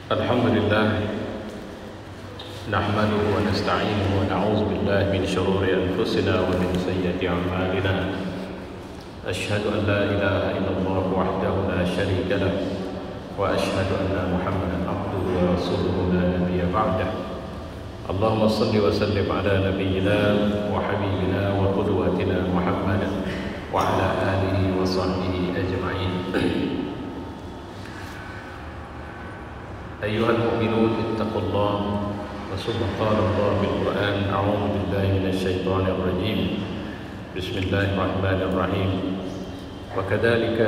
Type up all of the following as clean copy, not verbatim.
Alhamdulillah nahmaduhu wa nasta'inuhu wa na'udzu billahi min shururi anfusina wa min sayyiati a'malina. Asyhadu an la ilaha illallah wahdahu la syarika lah wa asyhadu anna Muhammadan abduhu wa rasuluhu la nabiyya ba'dah. Allahumma shalli wa sallim ala nabiyyina wa habibina wa qudwatina Muhammadan wa ala alihi wa sahbihi ajma'in. أيها المؤمنون اتقوا الله ثم قال الله بالقرآن أعوذ بالله من الشيطان الرجيم بسم الله الرحمن الرحيم وكذلك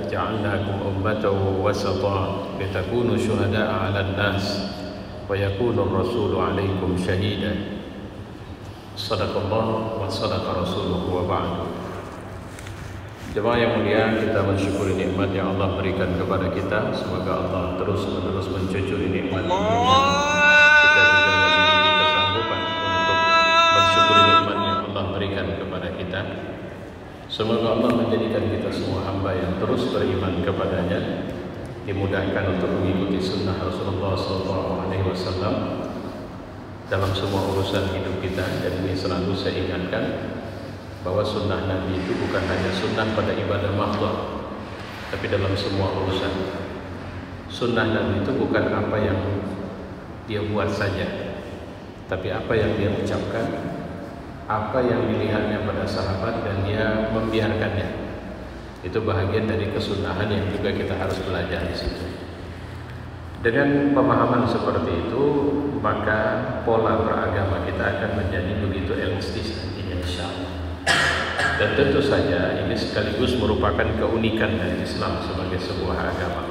جعلناكم أمة وسطا لتكونوا شهداء على الناس ويكون الرسول عليكم شهيدا صدق الله وصدق رسوله وبعد. Jemaah yang mulia, kita mensyukuri nikmat yang Allah berikan kepada kita. Semoga Allah terus-menerus mencucuri nikmat ini. Kita juga memiliki kesanggupan untuk mensyukuri nikmat yang Allah berikan kepada kita. Semoga Allah menjadikan kita semua hamba yang terus beriman kepadanya, dimudahkan untuk mengikuti sunnah Rasulullah SAW dalam semua urusan hidup kita. Dan ini selalu saya ingatkan bahwa sunnah Nabi itu bukan hanya sunnah pada ibadah makhluk, tapi dalam semua urusan. Sunnah Nabi itu bukan apa yang dia buat saja, tapi apa yang dia ucapkan, apa yang dilihatnya pada sahabat dan dia membiarkannya. Itu bahagian dari kesunahan yang juga kita harus belajar di situ. Dengan pemahaman seperti itu, maka pola beragama kita akan menjadi begitu elastis nantinya, insyaallah. Dan tentu saja ini sekaligus merupakan keunikan dari Islam sebagai sebuah agama.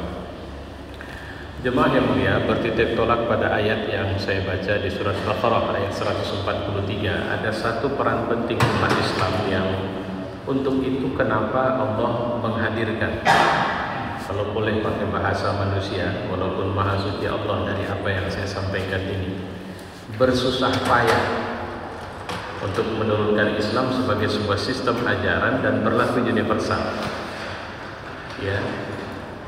Jemaah yang mulia, bertitik tolak pada ayat yang saya baca di surat Baqarah ayat 143. Ada satu peran penting umat Islam yang untuk itu kenapa Allah menghadirkan, kalau boleh pakai bahasa manusia, walaupun maha suci Allah dari apa yang saya sampaikan ini, bersusah payah untuk menurunkan Islam sebagai sebuah sistem ajaran dan berlaku universal. Ya,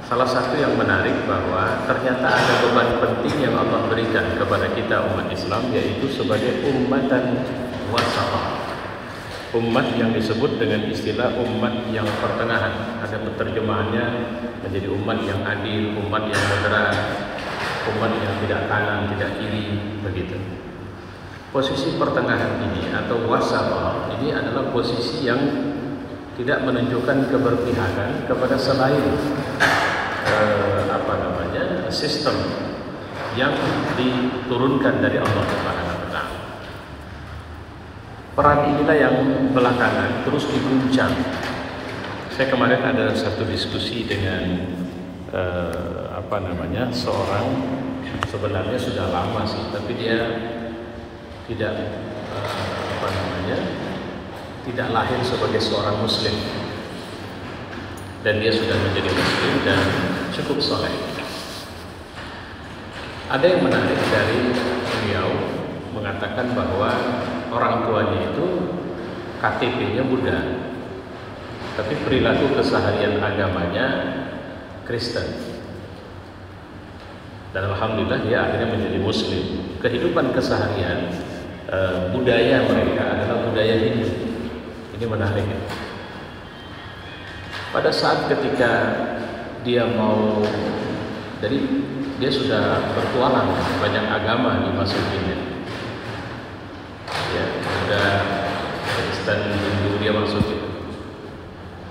salah satu yang menarik bahwa ternyata ada beban penting yang Allah berikan kepada kita umat Islam, yaitu sebagai ummatan wasatah. Umat yang disebut dengan istilah umat yang pertengahan. Ada penerjemahannya menjadi umat yang adil, umat yang moderat, umat yang tidak kanan, tidak kiri, begitu. Posisi pertengahan ini atau wasatah ini adalah posisi yang tidak menunjukkan keberpihakan kepada selain sistem yang diturunkan dari Allah Subhanahu wa taala. Peran inilah yang belakangan terus diguncang. Saya kemarin ada satu diskusi dengan seorang, sebenarnya sudah lama sih, tapi dia tidak tidak lahir sebagai seorang muslim, dan dia sudah menjadi muslim dan cukup soleh. Ada yang menarik dari beliau mengatakan bahwa orang tuanya itu KTP-nya Buddha, tapi perilaku keseharian agamanya Kristen. Dan alhamdulillah dia akhirnya menjadi muslim. Kehidupan keseharian budaya mereka adalah budaya Hindu. Ini menarik. Pada saat ketika dia dia sudah bertualang banyak agama dimasukinnya. Ya, sudah Kristen, Hindu dia masukin.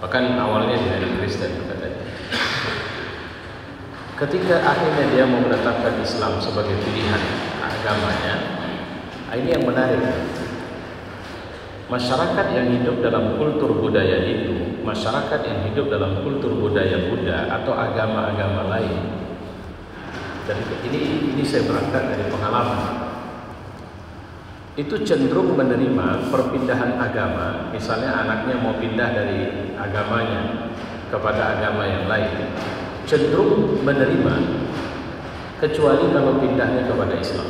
Bahkan awalnya dia dari Kristen katanya. Ketika akhirnya dia mau menetapkan Islam sebagai pilihan agamanya, ini yang menarik. Masyarakat yang hidup dalam kultur budaya Hindu, masyarakat yang hidup dalam kultur budaya Buddha atau agama-agama lain, dan ini saya berangkat dari pengalaman, itu cenderung menerima perpindahan agama. Misalnya anaknya mau pindah dari agamanya kepada agama yang lain, cenderung menerima, kecuali kalau pindahnya kepada Islam.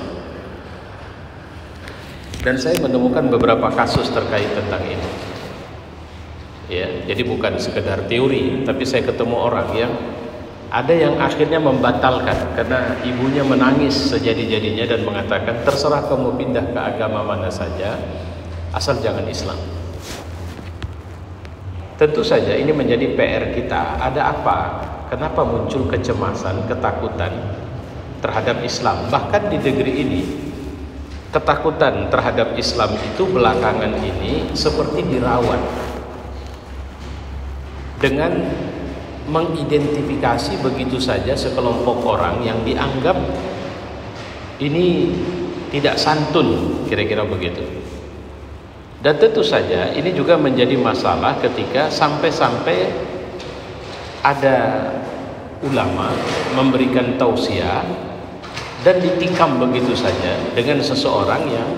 Dan saya menemukan beberapa kasus terkait tentang ini. Ya, jadi bukan sekedar teori, tapi saya ketemu orang yang Ada yang akhirnya membatalkan karena ibunya menangis sejadi-jadinya dan mengatakan terserah kamu pindah ke agama mana saja asal jangan Islam. Tentu saja ini menjadi PR kita. Ada apa? Kenapa muncul kecemasan, ketakutan terhadap Islam? Bahkan di negeri ini ketakutan terhadap Islam itu belakangan ini seperti dirawat dengan mengidentifikasi begitu saja sekelompok orang yang dianggap ini tidak santun, kira-kira begitu. Dan tentu saja ini juga menjadi masalah ketika sampai-sampai ada ulama memberikan tausiah dan ditikam begitu saja dengan seseorang yang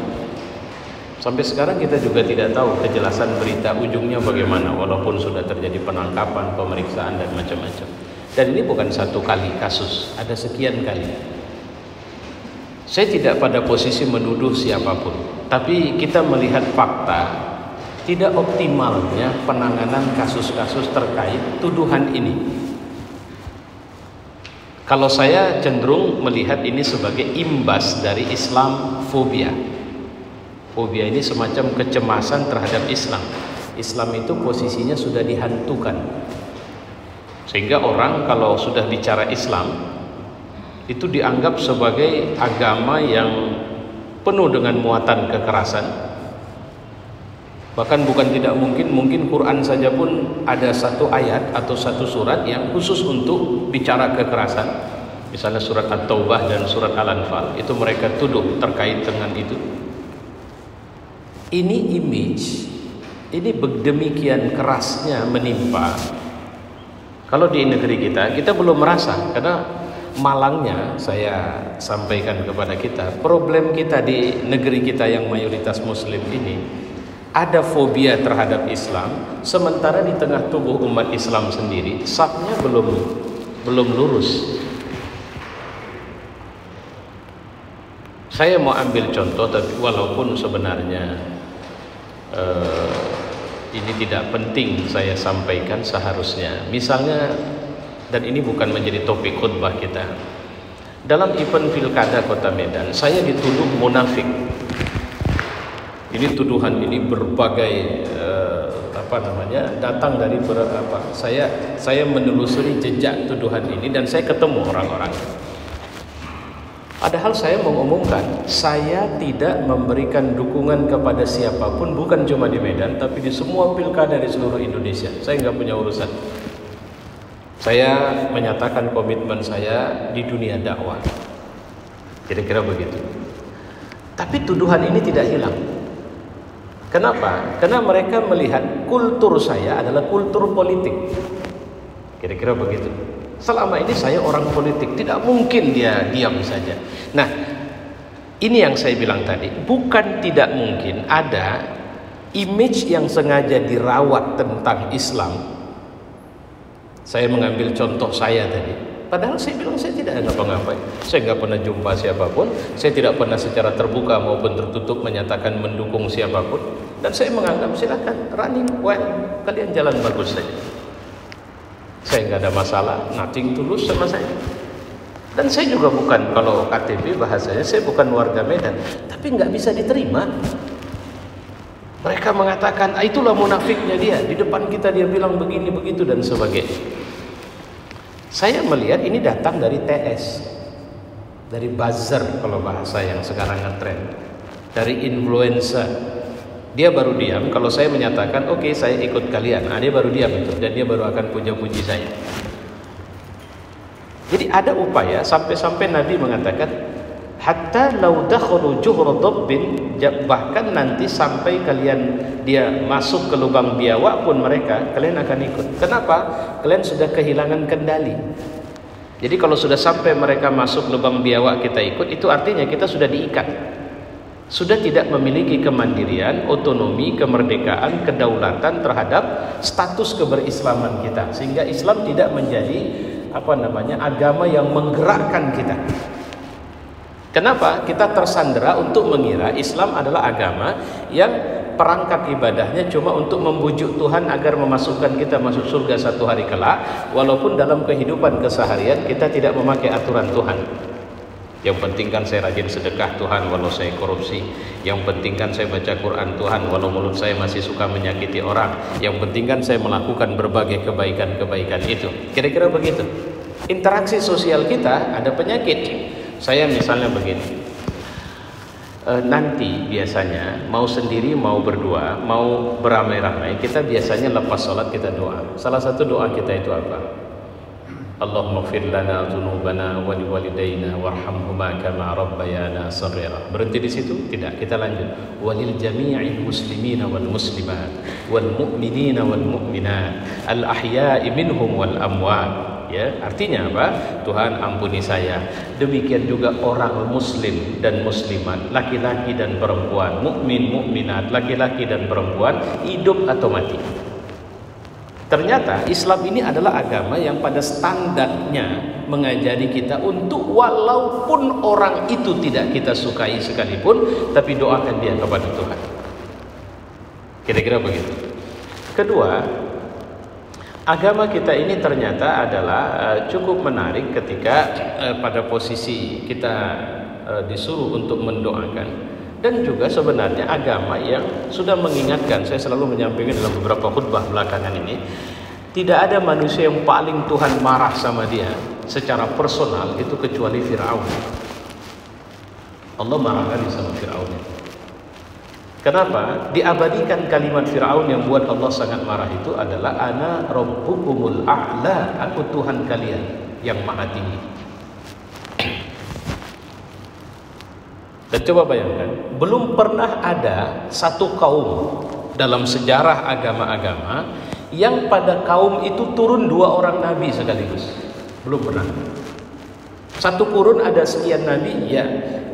sampai sekarang kita juga tidak tahu kejelasan berita ujungnya bagaimana, walaupun sudah terjadi penangkapan, pemeriksaan dan macam-macam. Dan ini bukan satu kali kasus, ada sekian kali. Saya tidak pada posisi menuduh siapapun, tapi kita melihat fakta tidak optimalnya penanganan kasus-kasus terkait tuduhan ini. Kalau saya cenderung melihat ini sebagai imbas dari Islam fobia. Fobia ini semacam kecemasan terhadap Islam. Islam itu posisinya sudah dihantukan. Sehingga orang kalau sudah bicara Islam itu dianggap sebagai agama yang penuh dengan muatan kekerasan. Bahkan bukan tidak mungkin Quran saja pun ada satu ayat atau satu surat yang khusus untuk bicara kekerasan. Misalnya surat At-Taubah dan surat Al-Anfal, itu mereka tuduh terkait dengan itu. Ini image, ini demikian kerasnya menimpa. Kalau di negeri kita belum merasa, karena malangnya saya sampaikan kepada kita, problem kita di negeri kita yang mayoritas muslim ini ada fobia terhadap Islam, sementara di tengah tubuh umat Islam sendiri safnya belum lurus. Saya mau ambil contoh, tapi walaupun sebenarnya ini tidak penting saya sampaikan seharusnya. Misalnya, dan ini bukan menjadi topik khutbah kita. Dalam event pilkada Kota Medan, saya dituduh munafik. Ini tuduhan ini berbagai datang dari saya menelusuri jejak tuduhan ini dan saya ketemu orang-orang. Padahal saya mengumumkan saya tidak memberikan dukungan kepada siapapun, bukan cuma di Medan, tapi di semua pilkada di seluruh Indonesia. Saya nggak punya urusan. Saya menyatakan komitmen saya di dunia dakwah. Kira-kira begitu. Tapi tuduhan ini tidak hilang. Kenapa? Karena mereka melihat kultur saya adalah kultur politik. Kira-kira begitu. Selama ini saya orang politik, tidak mungkin dia diam saja. Nah, ini yang saya bilang tadi, bukan tidak mungkin ada image yang sengaja dirawat tentang Islam. Saya mengambil contoh saya tadi. Padahal saya bilang saya tidak ngapa-ngapain. Saya nggak pernah jumpa siapapun. Saya tidak pernah secara terbuka maupun tertutup menyatakan mendukung siapapun. Dan saya menganggap silakan running well, kalian jalan bagus saja. Saya nggak ada masalah, nothing tulus sama saya. Dan saya juga bukan, kalau KTP bahasanya, saya bukan warga Medan. Tapi nggak bisa diterima. Mereka mengatakan, itulah munafiknya dia. Di depan kita dia bilang begini, begitu, dan sebagainya. Saya melihat ini datang dari TS, dari buzzer kalau bahasa yang sekarang ngetrend, dari influencer. Dia baru diam kalau saya menyatakan oke, saya ikut kalian. Dia baru diam itu, dan dia baru akan puja-puji saya. Jadi ada upaya sampai-sampai Nabi mengatakan hatta law dakhalu juhra dabbin, bahkan nanti sampai dia masuk ke lubang biawak pun kalian akan ikut. Kenapa? Kalian sudah kehilangan kendali. Jadi kalau sudah sampai mereka masuk lubang biawak kita ikut, itu artinya kita sudah diikat. Sudah tidak memiliki kemandirian, otonomi, kemerdekaan, kedaulatan terhadap status keberislaman kita. Sehingga Islam tidak menjadi agama yang menggerakkan kita. Kenapa? Kita tersandera untuk mengira Islam adalah agama yang perangkat ibadahnya cuma untuk membujuk Tuhan agar memasukkan kita masuk surga satu hari kelak, walaupun dalam kehidupan keseharian kita tidak memakai aturan Tuhan. Yang penting kan saya rajin sedekah Tuhan walau saya korupsi. Yang penting kan saya baca Quran Tuhan walau mulut saya masih suka menyakiti orang. Yang penting kan saya melakukan berbagai kebaikan-kebaikan itu. Kira-kira begitu. Interaksi sosial kita ada penyakit. Saya misalnya begini, nanti biasanya mau sendiri mau berdua mau beramai-ramai, kita biasanya lepas sholat kita doa. Salah satu doa kita itu apa? Allahumma ighfir lana dzunubana wa liwalidayna warhamhuma kama rabbayana shaghira. Berhenti di situ? Tidak, kita lanjut. Walil jami'il muslimina wal muslimat wal mu'minina wal mu'minat al ahya'i minhum wal amwat. Ya, artinya apa? Tuhan ampuni saya. Demikian juga orang muslim dan muslimat, laki-laki dan perempuan, mukmin mukminat, laki-laki dan perempuan, hidup atau mati. Ternyata Islam ini adalah agama yang pada standarnya mengajari kita untuk walaupun orang itu tidak kita sukai sekalipun, tapi doakan dia kepada Tuhan. Kira-kira begitu. Kedua, agama kita ini ternyata adalah cukup menarik ketika pada posisi kita disuruh untuk mendoakan. Dan juga sebenarnya agama yang sudah mengingatkan, saya selalu menyampaikan dalam beberapa khutbah belakangan ini, tidak ada manusia yang paling Tuhan marah sama dia secara personal itu kecuali Fir'aun. Allah marah kali sama Fir'aun. Kenapa? Diabadikan kalimat Fir'aun yang buat Allah sangat marah itu adalah ana rabbukumul a'la, aku Tuhan kalian yang maha tinggi. Dan coba bayangkan, belum pernah ada satu kaum dalam sejarah agama-agama yang pada kaum itu turun 2 orang nabi sekaligus. Belum pernah. Satu kurun ada sekian nabi, ya.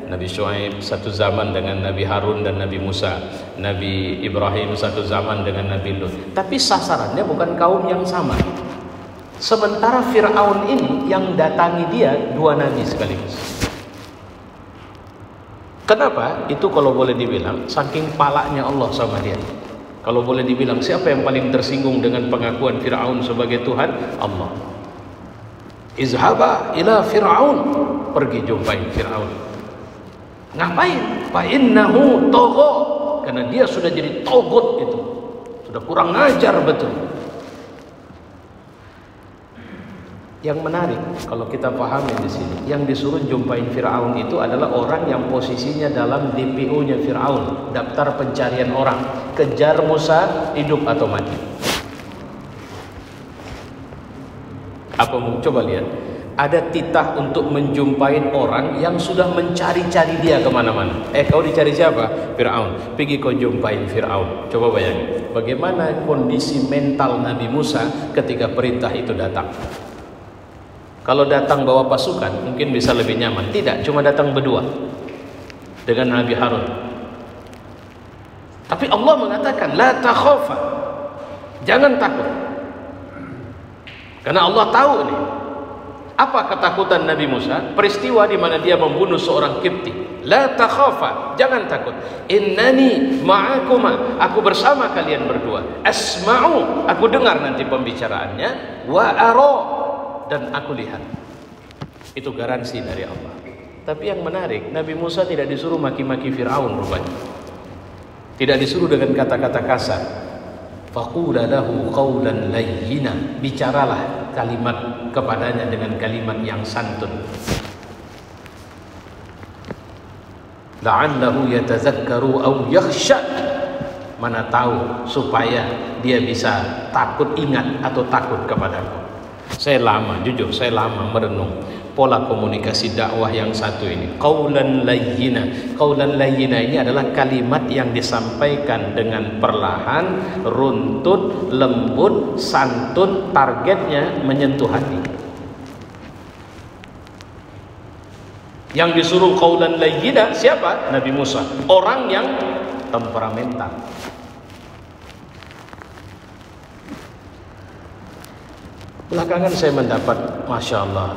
Nabi Syuaib satu zaman dengan Nabi Harun dan Nabi Musa, Nabi Ibrahim satu zaman dengan Nabi Lut. Tapi sasarannya bukan kaum yang sama. Sementara Fir'aun ini yang datangi dia 2 nabi sekaligus. Kenapa? Itu kalau boleh dibilang saking palaknya Allah sama dia. Kalau boleh dibilang siapa yang paling tersinggung dengan pengakuan Fir'aun sebagai Tuhan? Allah. Izhaba ila Fir'aun, pergi jumpai Fir'aun. Ngapain? Fa innahu tagha, karena dia sudah jadi togut itu. Sudah kurang ajar betul. Yang menarik kalau kita pahami di sini, yang disuruh jumpain Fir'aun itu adalah orang yang posisinya dalam DPO-nya Fir'aun, daftar pencarian orang, kejar Musa hidup atau mati. Apa mau coba lihat? Ada titah untuk menjumpain orang yang sudah mencari-cari dia kemana-mana. Kau dicari siapa? Fir'aun. Pergi kau jumpain Fir'aun. Coba bayangin, bagaimana kondisi mental Nabi Musa ketika perintah itu datang. Kalau datang bawa pasukan mungkin bisa lebih nyaman. Tidak, cuma datang berdua dengan Nabi Harun. Tapi Allah mengatakan la takhafa, jangan takut. Karena Allah tahu nih apa ketakutan Nabi Musa, peristiwa di mana dia membunuh seorang Kipti. La takhafa, jangan takut. Innani ma'akuma, aku bersama kalian berdua. Asma'u, aku dengar nanti pembicaraannya. Wa ara, dan aku lihat. Itu garansi dari Allah. Tapi yang menarik, Nabi Musa tidak disuruh maki-maki Fir'aun rupanya. Tidak disuruh dengan kata-kata kasar. Faqula lahu qawlan layyina, bicaralah kalimat kepadanya dengan kalimat yang santun. La'allahu yatazakkaru aw yakhsha, mana tahu supaya dia bisa takut ingat atau takut kepadaku. Saya lama, jujur saya lama merenung pola komunikasi dakwah yang satu ini. Qaulan layyina. Qaulan layyina ini adalah kalimat yang disampaikan dengan perlahan, runtut, lembut, santun, targetnya menyentuh hati. Yang disuruh qaulan layyina siapa? Nabi Musa. Orang yang temperamental. Belakangan saya mendapat, Masya Allah,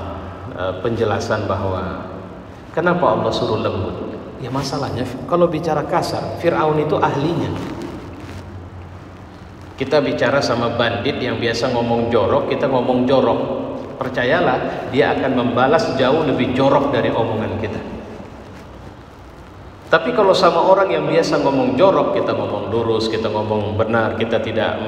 penjelasan bahwa kenapa Allah suruh lembut. Ya masalahnya kalau bicara kasar, Fir'aun itu ahlinya. Kita bicara sama bandit yang biasa ngomong jorok, kita ngomong jorok, percayalah dia akan membalas jauh lebih jorok dari omongan kita. Tapi kalau sama orang yang biasa ngomong jorok, kita ngomong lurus, kita ngomong benar, kita tidak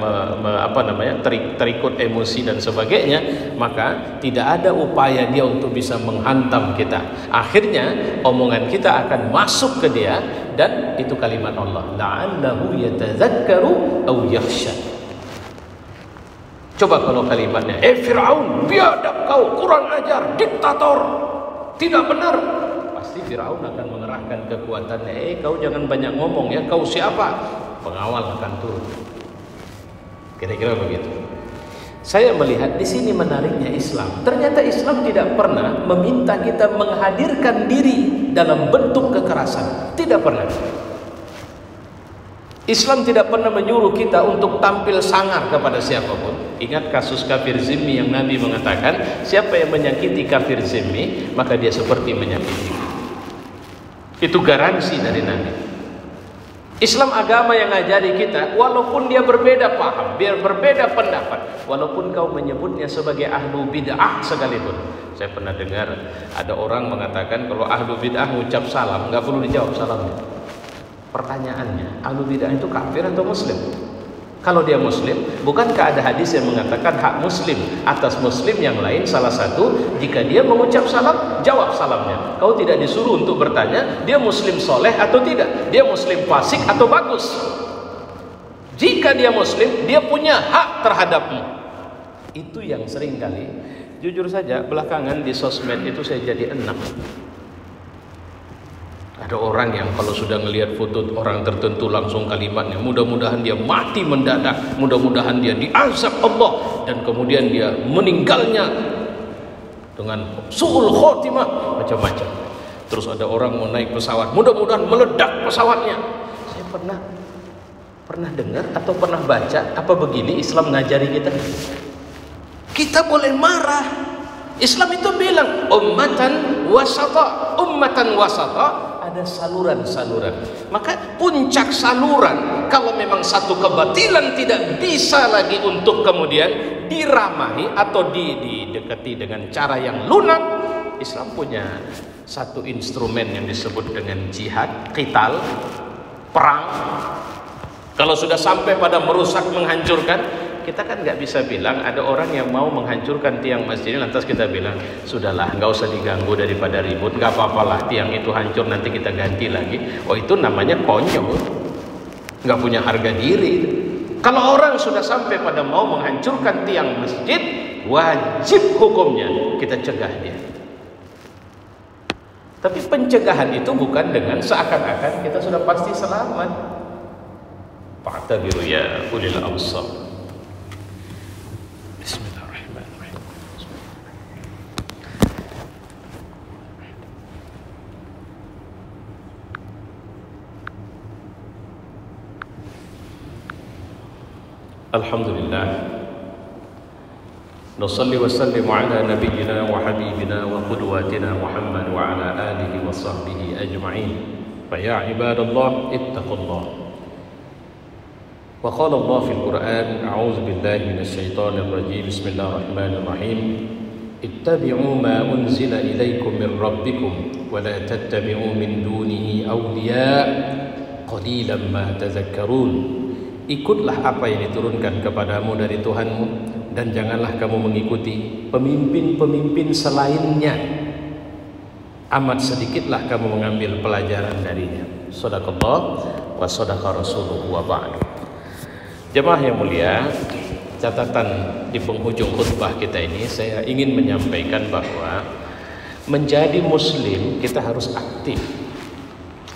terikut emosi dan sebagainya, maka tidak ada upaya dia untuk bisa menghantam kita. Akhirnya omongan kita akan masuk ke dia, dan itu kalimat Allah, la'allahu yatadzakkaru aw yakhsha. Coba kalau kalimatnya, Fir'aun, biadab kau, kurang ajar, diktator, tidak benar, pasti Firaun akan mengerahkan kekuatannya. Kau jangan banyak ngomong ya, kau siapa? Pengawal akan turun. Kira-kira begitu. Saya melihat di sini menariknya Islam. Ternyata Islam tidak pernah meminta kita menghadirkan diri dalam bentuk kekerasan. Tidak pernah. Islam tidak pernah menyuruh kita untuk tampil sangar kepada siapapun. Ingat kasus kafir zimmi yang Nabi mengatakan, siapa yang menyakiti kafir zimmi, maka dia seperti menyakiti. Itu garansi dari Nabi. Islam agama yang ngajari kita, walaupun dia berbeda paham, biar berbeda pendapat, walaupun kau menyebutnya sebagai ahlu bid'ah sekalipun. Saya pernah dengar ada orang mengatakan kalau ahlu bid'ah ngucap salam nggak perlu dijawab salamnya. Pertanyaannya, ahlu bid'ah itu kafir atau muslim? Kalau dia muslim, bukankah ada hadis yang mengatakan hak muslim atas muslim yang lain salah satu, jika dia mengucap salam, jawab salamnya. Kau tidak disuruh untuk bertanya dia muslim soleh atau tidak, dia muslim fasik atau bagus. Jika dia muslim, dia punya hak terhadapmu. Itu yang sering kali, jujur saja, belakangan di sosmed itu saya jadi enak. Ada orang yang kalau sudah ngelihat foto orang tertentu langsung kalimatnya, mudah-mudahan dia mati mendadak, mudah-mudahan dia diazab Allah, dan kemudian dia meninggalnya dengan su'ul khotimah, macam-macam. Terus ada orang mau naik pesawat, mudah-mudahan meledak pesawatnya. Saya pernah dengar atau pernah baca apa begini Islam ngajari kita? Kita boleh marah. Islam itu bilang ummatan wasata, ummatan wasata. Ada saluran-saluran. Maka puncak saluran, kalau memang satu kebatilan tidak bisa lagi untuk kemudian diramahi atau didekati dengan cara yang lunak, Islam punya satu instrumen yang disebut dengan jihad, qital, perang. Kalau sudah sampai pada merusak, menghancurkan, kita kan nggak bisa bilang ada orang yang mau menghancurkan tiang masjid ini, lantas kita bilang sudahlah, nggak usah diganggu daripada ribut, nggak apa-apalah tiang itu hancur nanti kita ganti lagi. Oh, itu namanya konyol, nggak punya harga diri. Kalau orang sudah sampai pada mau menghancurkan tiang masjid, wajib hukumnya kita cegah dia. Tapi pencegahan itu bukan dengan seakan-akan kita sudah pasti selamat. Fa'tabiru ya ulil absar. Alhamdulillah, nusalli wa sallimu ala nabiyyina wa habibina wa qudwatina Muhammad wa ala alihi wa sahbihi ajma'in. Fa ya ibadallah ittaqullah. Wa qala Allah fil Qur'an, a'udzu billahi minasy syaithanir rajim. Bismillahirrahmanirrahim. Ittabi'u ma unzila ilaikum min rabbikum wa la tattabi'u min dunihi awliya qalilan ma tadhakkarun. Ikutlah apa yang diturunkan kepadamu dari Tuhanmu, dan janganlah kamu mengikuti pemimpin-pemimpin selainnya. Amat sedikitlah kamu mengambil pelajaran darinya. Shadaqallah wa shadaqa rasuluhu wa ba'du. Jemaah yang mulia, catatan di penghujung khutbah kita ini, saya ingin menyampaikan bahwa menjadi muslim kita harus aktif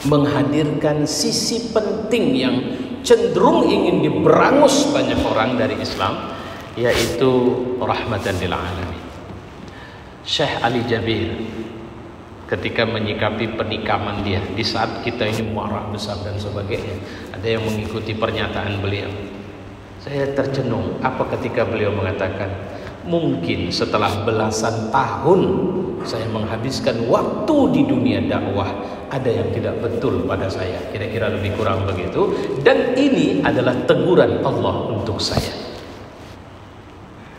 menghadirkan sisi penting yang cenderung ingin diberangus banyak orang dari Islam, yaitu rahmatan lil alamin. Syekh Ali Jabir ketika menyikapi penikaman dia di saat kita ini marah besar dan sebagainya, ada yang mengikuti pernyataan beliau. Saya tercenung apa ketika beliau mengatakan, Mungkin setelah belasan tahun saya menghabiskan waktu di dunia dakwah, ada yang tidak betul pada saya. Kira-kira lebih kurang begitu. Dan ini adalah teguran Allah untuk saya.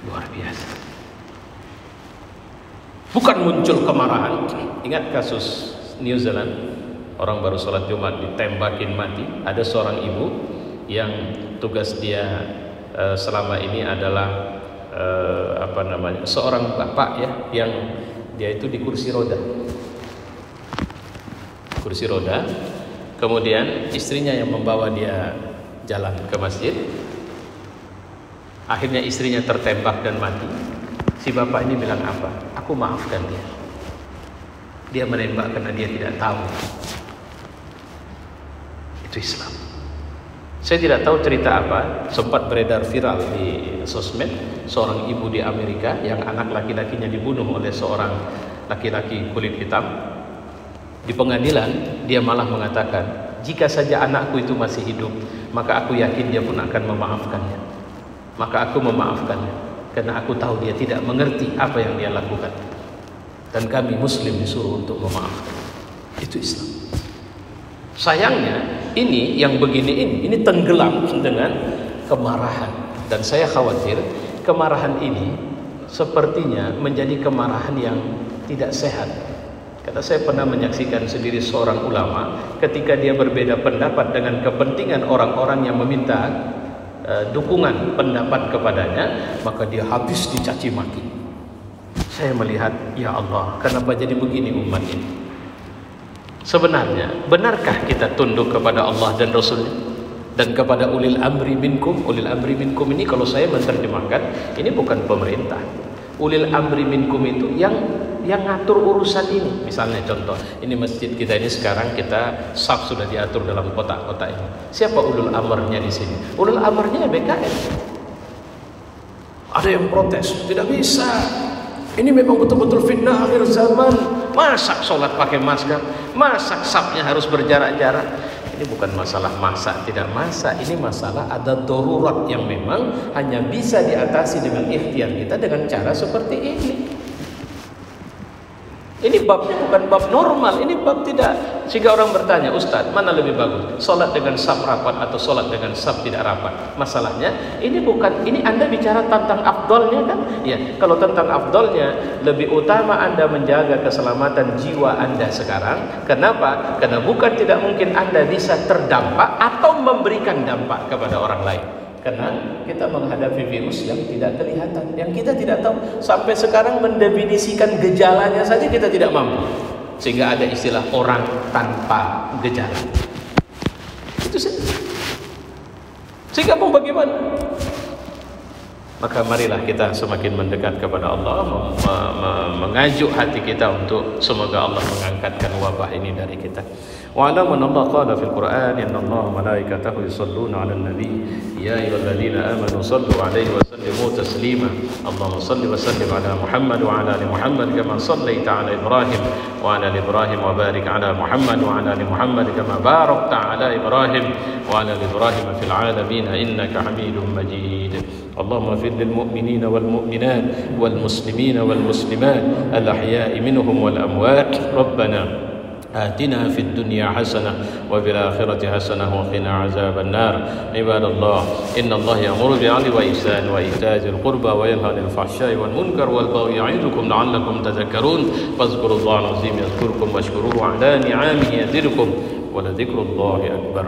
Luar biasa. Bukan muncul kemarahan. Ingat kasus New Zealand, orang baru sholat Jumat ditembakin mati. Ada seorang ibu yang tugas dia selama ini adalah seorang bapak ya, yang dia itu di kursi roda. Kemudian istrinya yang membawa dia jalan ke masjid. Akhirnya istrinya tertembak dan mati. Si bapak ini bilang apa? Aku maafkan dia. Dia menembak karena dia tidak tahu. Itu Islam. Saya tidak tahu cerita apa, sempat beredar viral di sosmed, seorang ibu di Amerika yang anak laki-lakinya dibunuh oleh seorang laki-laki kulit hitam. Di pengadilan dia malah mengatakan, jika saja anakku itu masih hidup, maka aku yakin dia pun akan memaafkannya. Maka aku memaafkannya, karena aku tahu dia tidak mengerti apa yang dia lakukan. Dan kami muslim disuruh untuk memaafkan. Itu Islam. Sayangnya ini yang begini ini tenggelam dengan kemarahan. Dan saya khawatir kemarahan ini sepertinya menjadi kemarahan yang tidak sehat. Karena saya pernah menyaksikan sendiri seorang ulama ketika dia berbeda pendapat dengan kepentingan orang-orang yang meminta dukungan pendapat kepadanya, maka dia habis dicaci maki. Saya melihat, ya Allah, kenapa jadi begini umat ini? Sebenarnya, benarkah kita tunduk kepada Allah dan Rasul dan kepada ulil amri minkum? Ulil amri minkum ini kalau saya menerjemahkan, ini bukan pemerintah. Ulil amri minkum itu yang ngatur urusan ini. Misalnya contoh, ini masjid kita ini sekarang kita saf sudah diatur dalam kotak-kotak ini. Siapa ulul amrnya di sini? Ulul amrnya BKN. Ada yang protes, tidak bisa. Ini memang betul-betul fitnah akhir zaman. Masa sholat pakai masker? Masa safnya harus berjarak-jarak? Ini bukan masalah masak tidak masak, ini masalah ada darurat yang memang hanya bisa diatasi dengan ikhtiar kita dengan cara seperti ini. Ini babnya bukan bab normal, ini bab tidak. Sehingga orang bertanya, Ustaz, mana lebih bagus? Sholat dengan saf rapat atau sholat dengan saf tidak rapat? Masalahnya, ini bukan, ini Anda bicara tentang afdolnya kan? Ya, kalau tentang afdolnya, lebih utama Anda menjaga keselamatan jiwa Anda sekarang. Kenapa? Karena bukan tidak mungkin Anda bisa terdampak atau memberikan dampak kepada orang lain. Karena kita menghadapi virus yang tidak kelihatan, yang kita tidak tahu. Sampai sekarang mendefinisikan gejalanya saja kita tidak mampu. Sehingga ada istilah orang tanpa gejala. Itu saja. Sehingga mau bagaimana? Maka marilah kita semakin mendekat kepada Allah, mengajuk hati kita untuk semoga Allah mengangkatkan wabah ini dari kita. Wa alam anna Allah qala fil Qur'an innallaha wa malaikatahu yusholluna 'alan nabi ya ayyuhalladzina amanu shallu 'alaihi wa sallimu taslima. Allahumma shalli wa sallim 'ala Muhammad wa 'ala ali Muhammad kama shallaita 'ala Ibrahim wa 'ala ali Ibrahim wa barik 'ala Muhammad wa 'ala ali Muhammad kama barakta 'ala Ibrahim wa 'ala ali Ibrahim fil 'alamin innaka Hamidum Majid. Allahumma ighfir lil mu'minina wal mu'minat wal muslimina wal muslimat al ahya'i minhum wal amwat. Rabbana آتنا في الدنيا حسنة وفي الآخرة حسنة وقنا عذاب النار. عباد الله إن الله يأمر بالعدل والإحسان وإيتاء ذي القربى وينهى عن الفحشاء والمنكر والبغي يعظكم لعلكم تذكرون فاذكروا الله العظيم يذكركم واشكروه على نعمه يزدكم ولذكر الله أكبر.